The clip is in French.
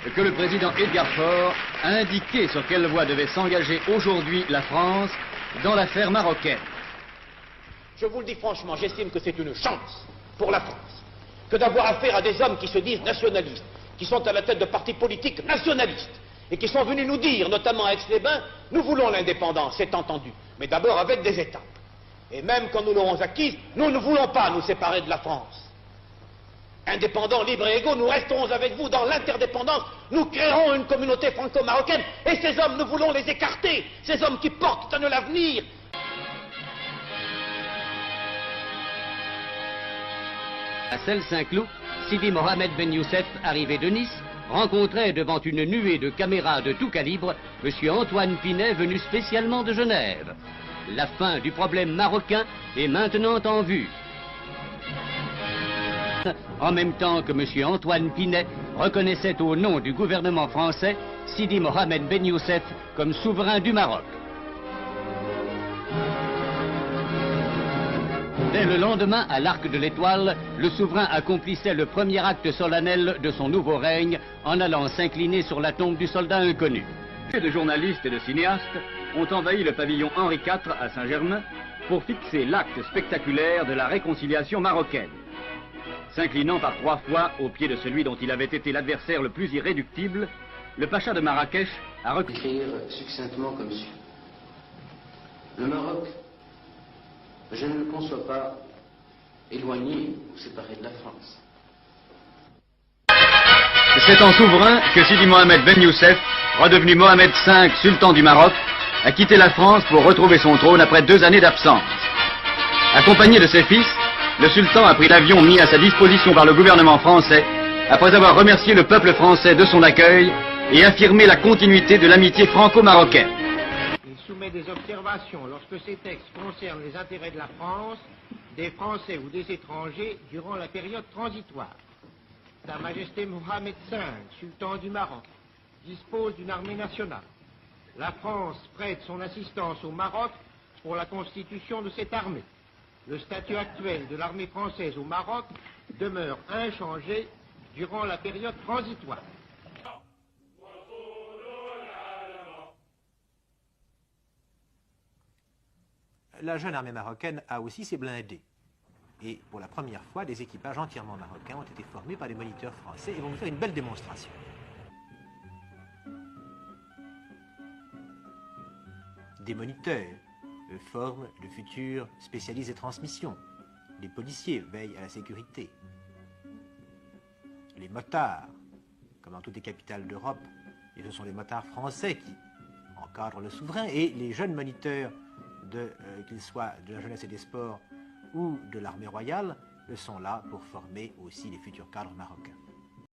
que le président Edgar Faure a indiqué sur quelle voie devait s'engager aujourd'hui la France dans l'affaire marocaine. Je vous le dis franchement, j'estime que c'est une chance pour la France que d'avoir affaire à des hommes qui se disent nationalistes, qui sont à la tête de partis politiques nationalistes et qui sont venus nous dire, notamment à Aix-les-Bains, nous voulons l'indépendance, c'est entendu, mais d'abord avec des étapes. Et même quand nous l'aurons acquise, nous ne voulons pas nous séparer de la France. Indépendants, libres et égaux, nous resterons avec vous dans l'interdépendance, nous créerons une communauté franco-marocaine, et ces hommes, nous voulons les écarter, ces hommes qui portent à l'avenir. À Celles-Saint-Cloud, Sidi Mohamed Ben Youssef, arrivé de Nice, rencontrait devant une nuée de caméras de tout calibre M. Antoine Pinet, venu spécialement de Genève. La fin du problème marocain est maintenant en vue. En même temps que M. Antoine Pinet reconnaissait au nom du gouvernement français Sidi Mohamed Ben Youssef comme souverain du Maroc. Dès le lendemain, à l'Arc de l'Étoile, le souverain accomplissait le premier acte solennel de son nouveau règne en allant s'incliner sur la tombe du soldat inconnu. De journalistes et de cinéastes ont envahi le pavillon Henri IV à Saint-Germain pour fixer l'acte spectaculaire de la réconciliation marocaine. S'inclinant par 3 fois au pied de celui dont il avait été l'adversaire le plus irréductible, le pacha de Marrakech a écrire succinctement comme suit. Le Maroc, je ne le conçois pas éloigné ou séparé de la France. C'est en souverain que Sidi Mohamed Ben Youssef, redevenu Mohamed V, sultan du Maroc, a quitté la France pour retrouver son trône après 2 années d'absence. Accompagné de ses fils, le sultan a pris l'avion mis à sa disposition par le gouvernement français, après avoir remercié le peuple français de son accueil et affirmé la continuité de l'amitié franco-marocaine. Il soumet des observations lorsque ces textes concernent les intérêts de la France, des Français ou des étrangers durant la période transitoire. Sa Majesté Mohamed V, sultan du Maroc, dispose d'une armée nationale. La France prête son assistance au Maroc pour la constitution de cette armée. Le statut actuel de l'armée française au Maroc demeure inchangé durant la période transitoire. La jeune armée marocaine a aussi ses blindés. Et pour la première fois, des équipages entièrement marocains ont été formés par des moniteurs français et vont nous faire une belle démonstration. Des moniteurs forment de futurs spécialistes des transmissions. Les policiers veillent à la sécurité. Les motards, comme dans toutes les capitales d'Europe, et ce sont les motards français qui encadrent le souverain, et les jeunes moniteurs, qu'ils soient de la jeunesse et des sports ou de l'armée royale, sont là pour former aussi les futurs cadres marocains.